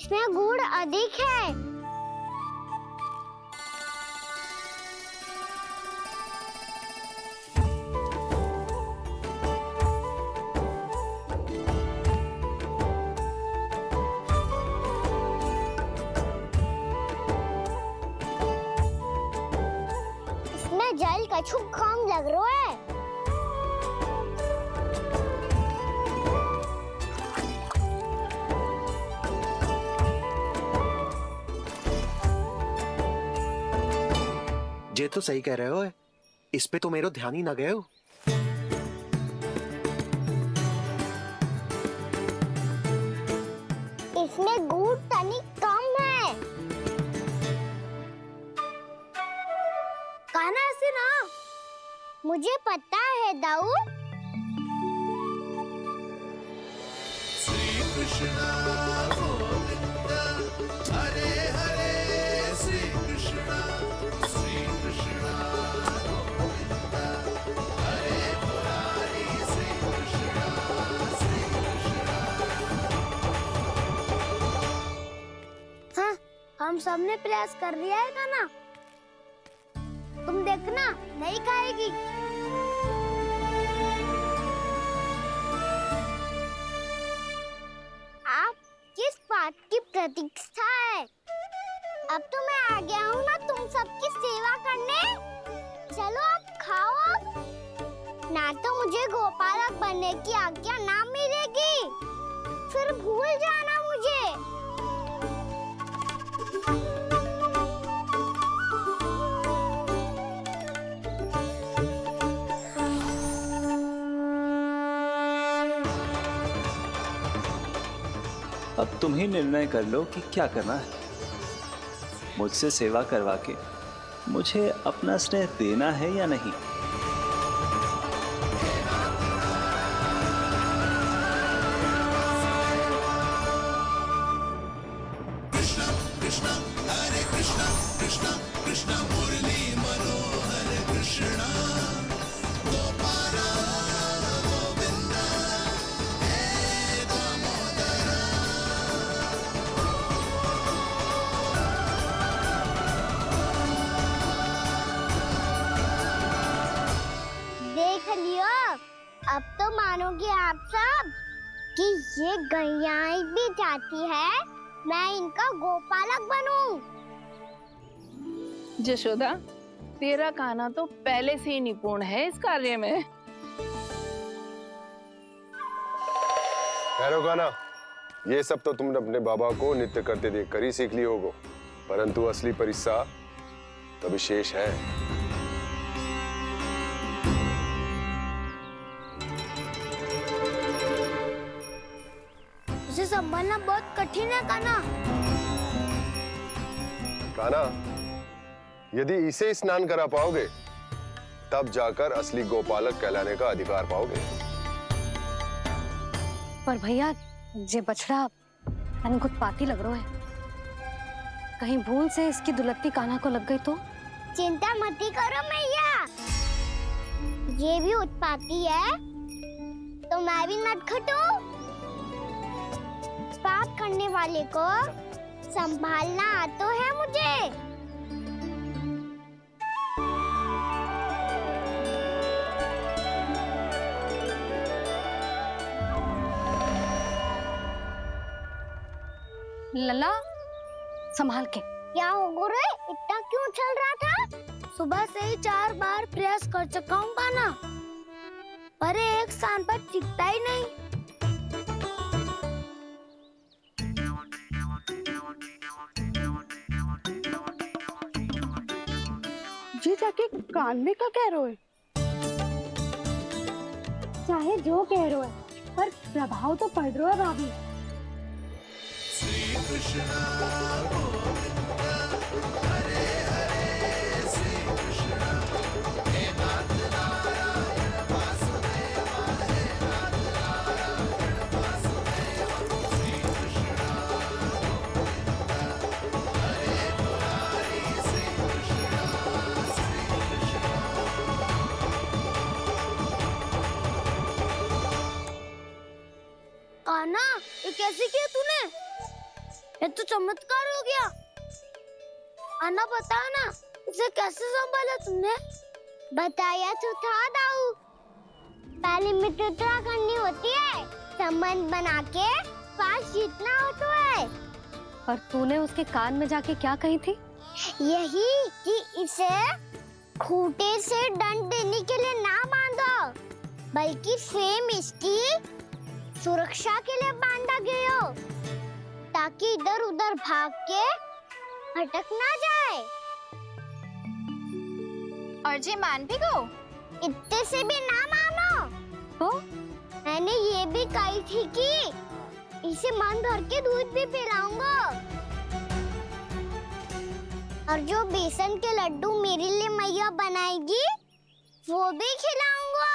इसमें गुड़ अधिक है। इसमें जल कछु कम लग रहा है। ये तो सही कह रहे हो, इस पे तो मेरो ध्यान ही ना गए हो। इसमें गुड़ तनिक कम है। कहना ऐसे ना। मुझे पता है दाऊ। श्री कृष्णा गोविंदा हरे हरे श्री कृष्णा गोविंदा हरे मुरारी श्री कृष्णा हाँ, हम सबने प्रयास कर लिया है ना। तुम देखना नहीं खाएगी। आप किस बात की प्रतीक्षा है? अब तो मैं आ गया हूँ ना तुम सबकी सेवा करने। चलो अब खाओ अब। ना तो मुझे गोपालक बनने की आज्ञा ना मिलेगी, फिर भूल जाना मुझे। अब तुम ही निर्णय कर लो कि क्या करना है। मुझसे सेवा करवा के मुझे अपना स्नेह देना है या नहीं। कृष्णा कृष्णा हरे कृष्णा कृष्णा कृष्णा मुरली मनोहर कृष्णा गोपाला गोविंदा हे दामोदरा। देख लियो, अब तो मानोगे आप सब कि ये गैयाएं भी चाहती है मैं इनका गोपालक बनूं। जशोदा, तेरा कान्हा तो पहले से ही निपुण है इस कार्य में। खैर कान्हा, ये सब तो तुमने अपने बाबा को नृत्य करते देख कर ही सीख ली होगो, परंतु असली परिस्सा तो विशेष है। उसे संभालना बहुत कठिन है कान्हा। कान्हा, यदि इसे स्नान करा पाओगे तब जाकर असली गोपालक कहलाने का अधिकार पाओगे। पर भैया, ये बछड़ा उत्पाती लग रहा है। कहीं भूल से इसकी दुलत्ती कान्हा को लग गई तो? चिंता मत करो मैया, ये भी उत्पाती है तो मैं भी नटखट हूँ। पाप करने वाले को संभालना आता है मुझे। लला, संभाल के। क्या हो गुरु, इतना क्यों चल रहा था? सुबह से ही 4 बार प्रयास कर चुका हूँ कान्हा, पर एक स्थान पर टिकता ही नहीं। जी जाके कान में क्या कह रहे हो? चाहे जो कह रहे हो, पर प्रभाव तो पड़ रहा है भाभी। श्री कृष्णा गोविंदा हरे हरे श्री कृष्णा हे नाथ नारायण वासुदेवा हे नाथ नारायण वासुदेवा। श्री कृष्णा गोविंदा हरे मुरारी श्री कृष्णा कान्हा, ये कैसे किया तूने? ये तो चमत्कार हो गया। आना बताओ ना, इसे कैसे संभाला तुमने? बताया तो था दाऊ। पहले मित्रता करनी होती है, संबंध बना के पास जीतना होता है। पर तूने उसके कान में जाके क्या कही थी? यही कि इसे खूंटे से दंड देने के लिए ना बांधो, बल्कि स्वयं इसकी सुरक्षा के लिए बांधा गया हो, ताकि इधर उधर भाग के भटक ना जाए। और जी मान भी गो? इतने से भी ना मानो। तो मैंने ये भी कही थी कि इसे मन भर के दूध भी पिलाऊंगा, और जो बेसन के लड्डू मेरे लिए मैया बनाएगी वो भी खिलाऊंगा।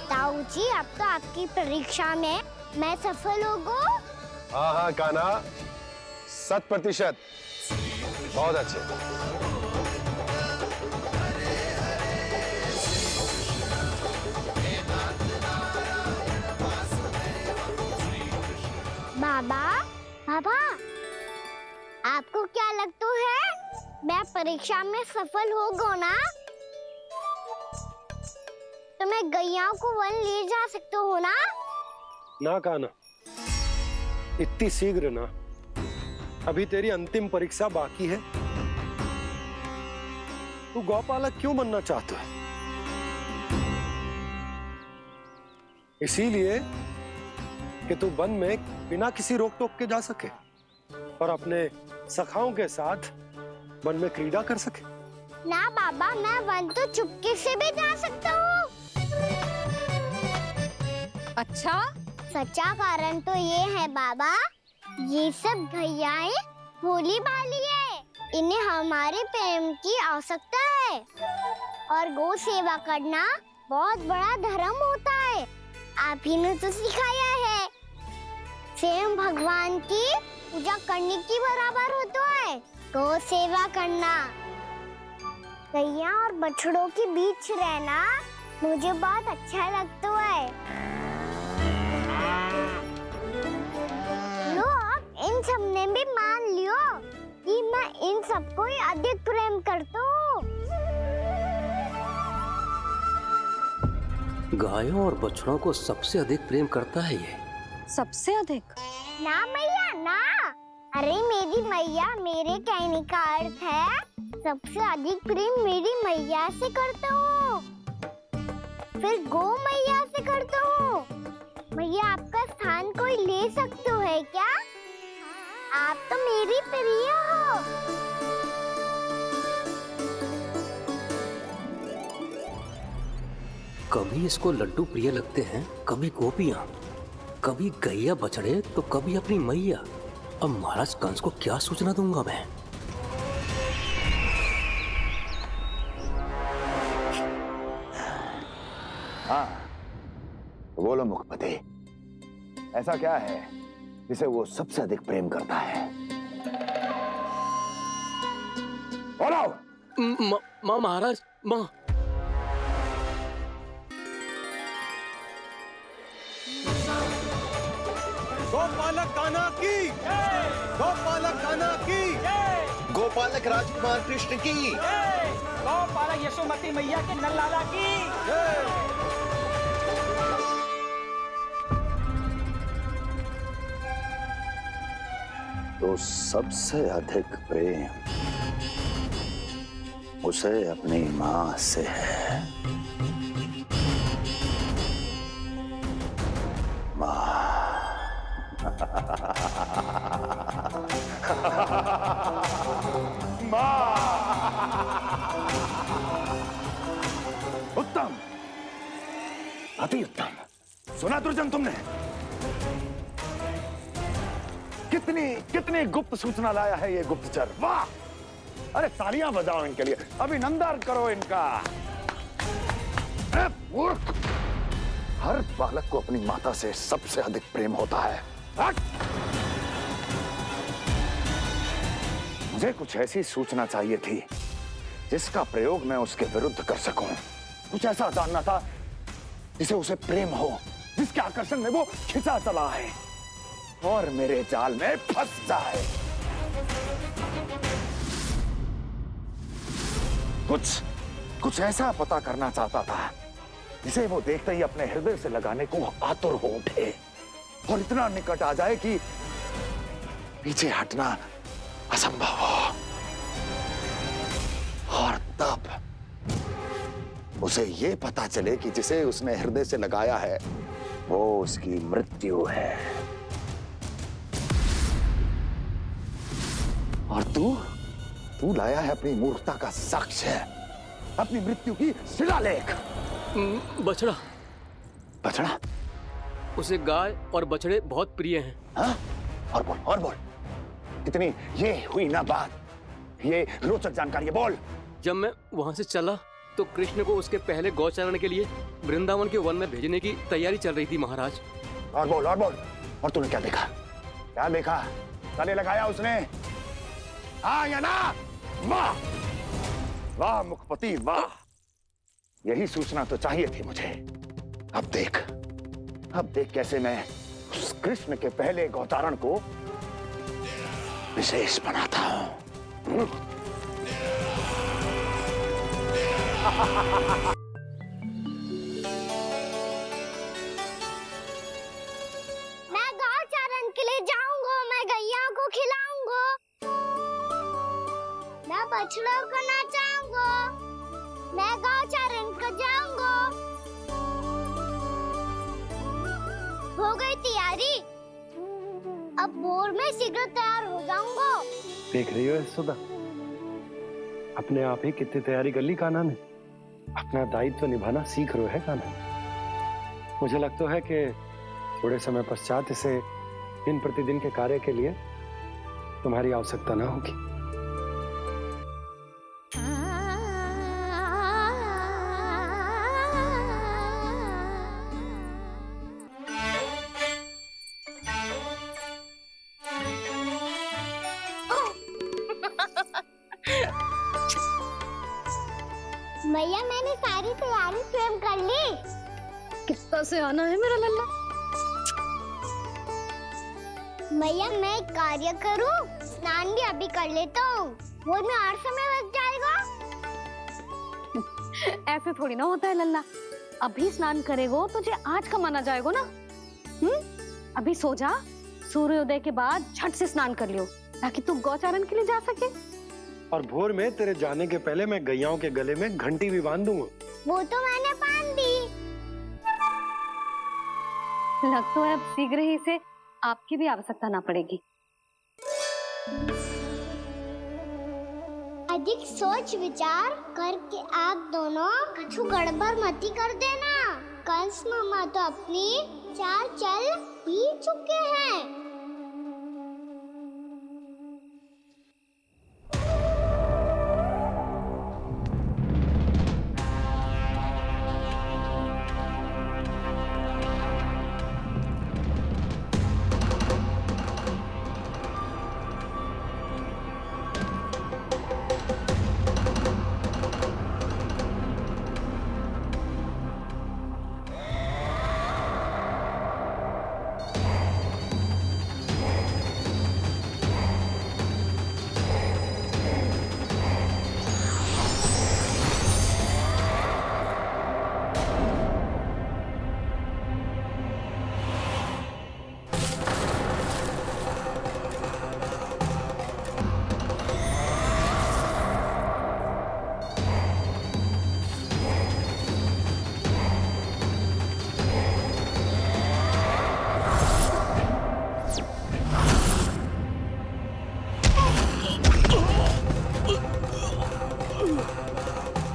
ताऊ जी, अब तो आपकी परीक्षा में मैं सफल होगा। हाँ हाँ कान्हा, 100%। बहुत अच्छे। बाबा, बाबा, आपको क्या लगता है मैं परीक्षा में सफल होगा ना? तो मैं गैया को वन ले जा सकता हूँ ना? ना कान्हा, इतनी शीघ्र ना। अभी तेरी अंतिम परीक्षा बाकी है। तू गौपालक क्यों बनना चाहता है? इसीलिए कि तू वन में बिना किसी रोक टोक के जा सके और अपने सखाओं के साथ वन में क्रीड़ा कर सके। ना बाबा, मैं वन तो चुपके से भी जा सकता हूँ। अच्छा, सच्चा कारण तो ये है बाबा, ये सब भैयाएं भोली भाली है, इन्हें हमारे प्रेम की आवश्यकता है, और गौ सेवा करना बहुत बड़ा धर्म होता है। आप ही ने तो सिखाया है, स्वयं भगवान की पूजा करने की बराबर होता है गौ सेवा करना। गैया और बछड़ों के बीच रहना मुझे बहुत अच्छा लगता है। लो, इन सब ने भी मान लियो कि मैं इन सबको ही अधिक प्रेम करता हूँ। गायों और बछड़ों को सबसे अधिक प्रेम करता है ये। सबसे अधिक? ना मैया ना, अरे मेरी मैया, मेरे कहने का अर्थ है सबसे अधिक प्रेम मेरी मैया से करता हूँ, फिर गौ मैया से करता हूँ। मैया, आपका स्थान कोई ले सकते है क्या? आप तो मेरी प्रिय हो। कभी इसको लड्डू प्रिय लगते हैं, कभी गोपियां, कभी गैया बछड़े, तो कभी अपनी मैया। अब महाराज कंस को क्या सूचना दूंगा मैं? हाँ, बोलो मुखपति, ऐसा क्या है जिसे वो सबसे अधिक प्रेम करता है? बोलो। माँ महाराज, माँ। गोपालक कान्हा की, गोपालक कान्हा की, गोपालक राजकुमार कृष्ण की, गौपालक यशोमती मैया के नललाला की। तो सबसे अधिक प्रेम उसे अपनी माँ से है। माँ। उत्तम, अति उत्तम। सुना दुर्जन तुमने? कितनी कितनी गुप्त सूचना लाया है ये गुप्तचर। वाह! अरे तालियां बजाओ इनके लिए, अभिनंदन करो इनका। मूर्ख! हर बालक को अपनी माता से सबसे अधिक प्रेम होता है। मुझे कुछ ऐसी सूचना चाहिए थी जिसका प्रयोग मैं उसके विरुद्ध कर सकूं। कुछ ऐसा जानना था जिसे उसे प्रेम हो, जिसके आकर्षण में वो खिंचा चला है और मेरे जाल में फंस जाए। कुछ ऐसा पता करना चाहता था जिसे वो देखते ही अपने हृदय से लगाने को आतुर हो उठे और इतना निकट आ जाए कि पीछे हटना असंभव हो। और तब उसे ये पता चले कि जिसे उसने हृदय से लगाया है वो उसकी मृत्यु है। और तू लाया है अपनी मूर्खता का साक्ष्य, अपनी मृत्यु की शिलालेख। बछड़ा? उसे गाय और बछड़े बहुत प्रिय हैं। हाँ? और बोल। इतनी ये हुई ना बात, ये रोचक जानकारी है, बोल। जब मैं वहां से चला तो कृष्ण को उसके पहले गौचारण के लिए वृंदावन के वन में भेजने की तैयारी चल रही थी महाराज। और बोल। और तूने क्या देखा? गले लगाया उसने? हाँ या ना? वाह मुखपति वाह, यही सूचना तो चाहिए थी मुझे। अब देख कैसे मैं उस कृष्ण के पहले गौतारण को विशेष बनाता हूं। मैं गौचारण के लिए जाऊंगा, मैं गैया को खिलाऊंगा, मैं बछड़ों को नचाऊंगा, मैं गौचारण को जाऊंगा। हो गई तैयारी, अब भोर में शीघ्र तैयार हो जाऊंगा। देख रही हो सुधा, अपने आप ही कितनी तैयारी कर ली कान्हा ने। अपना दायित्व निभाना सीख रहे है कान्हा। मुझे लगता है कि थोड़े समय पश्चात इसे दिन प्रतिदिन के कार्य के लिए तुम्हारी आवश्यकता ना होगी। मैया मैंने सारी तैयारी स्वयं कर ली। कितना से आना है मेरा लल्ला? मैया मैं एक कार्य करूं, स्नान भी अभी कर लेता हूँ, वो में और समय लग जाएगा। ऐसे थोड़ी ना होता है लल्ला, अभी स्नान करेगो तुझे आज का माना जाएगा ना। अभी सो जा, सूर्योदय के बाद झट से स्नान कर लियो ताकि तू गौचारण के लिए जा सके। और भोर में तेरे जाने के पहले मैं गैयाओं के गले में घंटी भी बांध दूंगा। वो तो मैंने बांध दी। लगता है अब शीघ्र ही से आपकी भी आवश्यकता ना पड़ेगी। अधिक सोच विचार करके आप दोनों कछु गड़बड़ मती कर देना। कंस मामा तो अपनी चाल चल ही चुके हैं।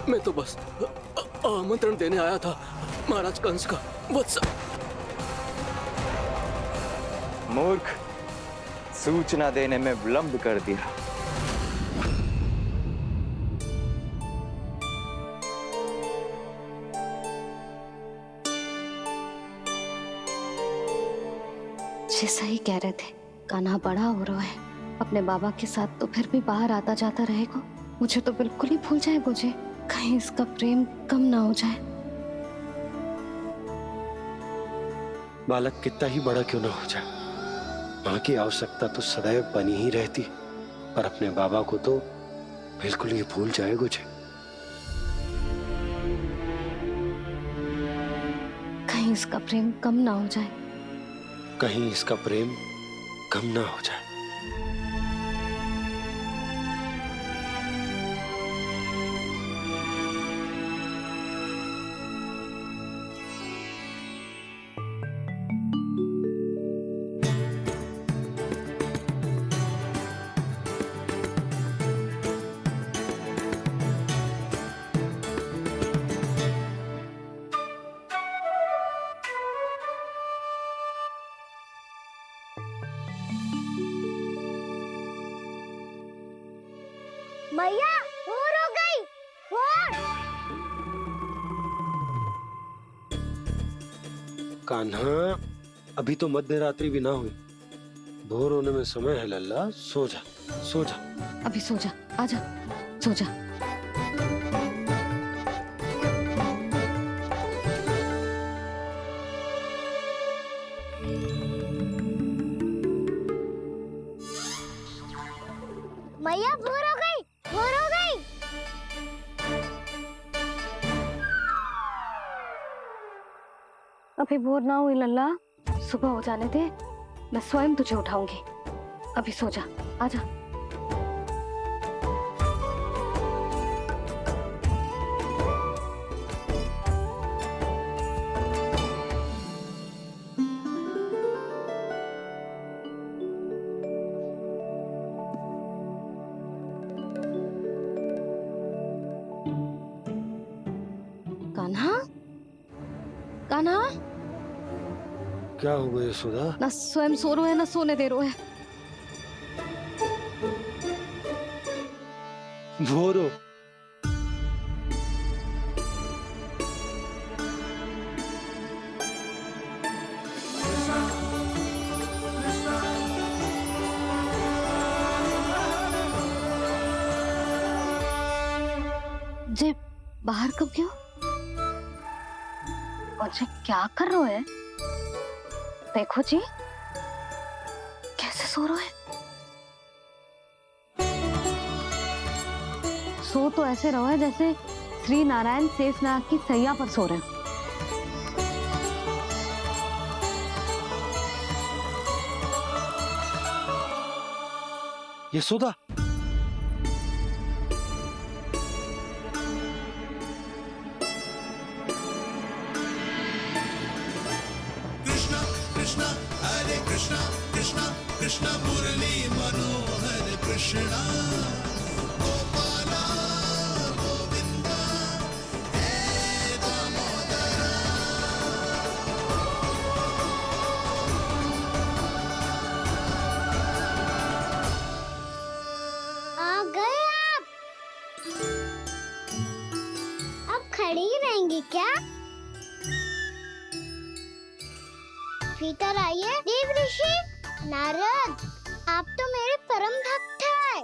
मैं तो बस आमंत्रण देने आया था महाराज कंस का। वत्स मूर्ख, सूचना देने में विलंब कर दिया। जैसा ही कह रहे थे, कान्हा बड़ा हो रहा है, अपने बाबा के साथ तो फिर भी बाहर आता जाता रहेगा। मुझे तो बिल्कुल ही भूल जाए मुझे, कहीं इसका प्रेम कम ना हो जाए। बालक कितना ही बड़ा क्यों ना हो जाए, माँ की आवश्यकता तो सदैव बनी ही रहती, पर अपने बाबा को तो बिल्कुल ही भूल जाए मुझे। कहीं इसका प्रेम कम ना हो जाए, कहीं इसका प्रेम कम ना हो जाए। मैया भोर हो गई, भोर। कान्हा, अभी तो मध्य रात्रि भी ना हुई, भोर होने में समय है लल्ला, सो जा सो जा। अभी सो जा, आजा सो जा। मैया भोर हो गई, भोर हो गई। अभी भोर ना हुई लल्ला, सुबह हो जाने दे, मैं स्वयं तुझे उठाऊंगी। अभी सो जा, आजा। कान्हा, कान्हा, क्या हो गया यशोदा? ना स्वयं सो रहे है ना सोने दे रहे है। भोर हो। जे बाहर कब क्यों? और जे क्या कर रहे है? देखो जी, कैसे सो रहे हैं। सो तो ऐसे रहो है जैसे श्री नारायण शेषनाग की सैया पर सो रहे हैं। यशोदा, कृष्ण मुरली मनोहर कृष्णा गोपाला गोविंदा हे दामोदरा। आ गए आप। अब खड़ी ही रहेंगी क्या? भीतर आइए देव ऋषि। नारद, आप तो मेरे परम भक्त हैं।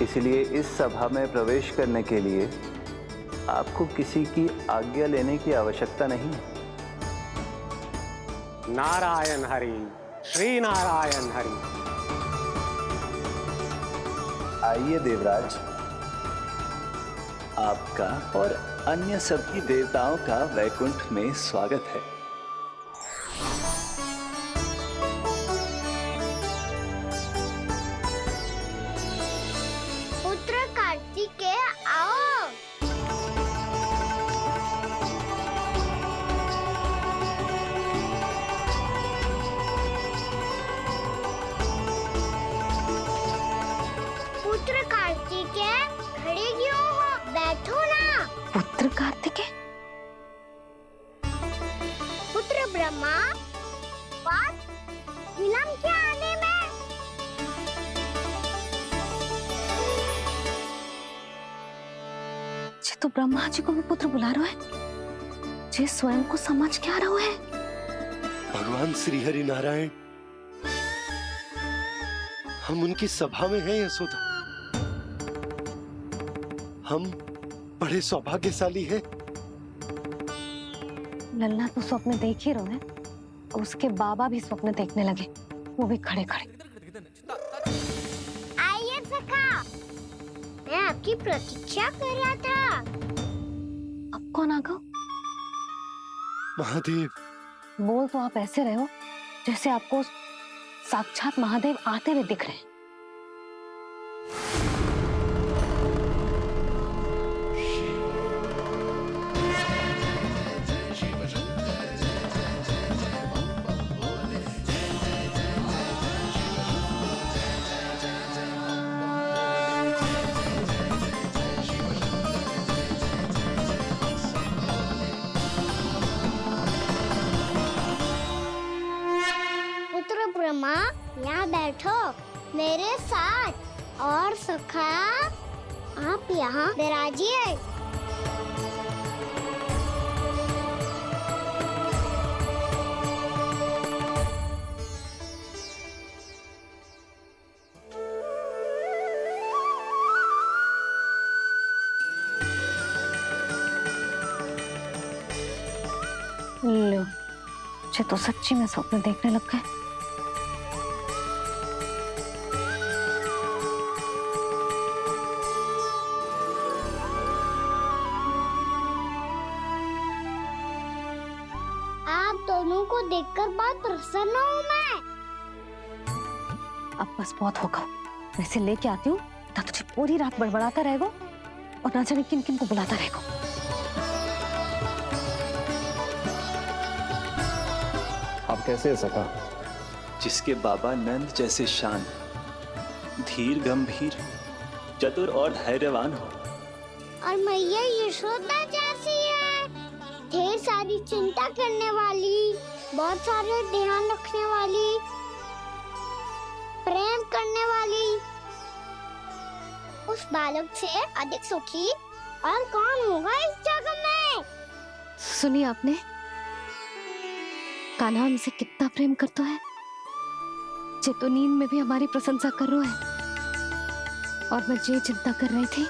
इसलिए इस सभा में प्रवेश करने के लिए आपको किसी की आज्ञा लेने की आवश्यकता नहीं है। नारायण हरि, श्री नारायण हरि। आइए देवराज, आपका और अन्य सभी देवताओं का वैकुंठ में स्वागत है। पुत्र कार्तिकेय आओ। पुत्र कार्तिकेय, खड़े क्यों हो? बैठो ना। पुत्र कार्तिकेय, पुत्र ब्रह्मा, बात विलंब क्या आने में? जे तो ब्रह्मा जी को भी पुत्र बुला रहे है, जे स्वयं को समझ क्या रहे है। भगवान श्री हरि नारायण, हम उनकी सभा में हैं यशोदा। हम बड़े सौभाग्यशाली हैं। लल्ला तो स्वप्न देख ही रहे हैं, उसके बाबा भी स्वप्न देखने लगे, वो भी खड़े खड़े। आइए सखा, मैं आपकी प्रतीक्षा कर रहा था। अब कौन आ गया? महादेव। बोल तो आप ऐसे रहे हो जैसे आपको साक्षात महादेव आते हुए दिख रहे हैं। पुत्र ब्रह्मा, यहाँ बैठो मेरे साथ। और सखा, आप यहाँ विराजिए। लो, मुझे तो सच्ची में स्वप्न देखने लग गए। आप दोनों को देखकर बहुत प्रसन्न हूँ मैं। अब बस बहुत होगा, वैसे लेके आती हूँ ना, तुझे पूरी रात बड़बड़ाता रहेगा और ना जाने किन किन को बुलाता रहेगा। आप कैसे है सखा? जिसके बाबा नंद जैसे शांत, धीर गंभीर, चतुर और धैर्यवान हो, और मैया यशोदा जैसी है, ढेर सारी चिंता करने वाली, बहुत सारे ध्यान रखने वाली, प्रेम करने वाली। उस बालक से अधिक सुखी और कौन होगा इस जगत में? सुनिए आपने, कान्हा हमसे कितना प्रेम करता है, जे तो नींद में भी हमारी प्रशंसा कर रहा है। और मैं जे चिंता कर रही थी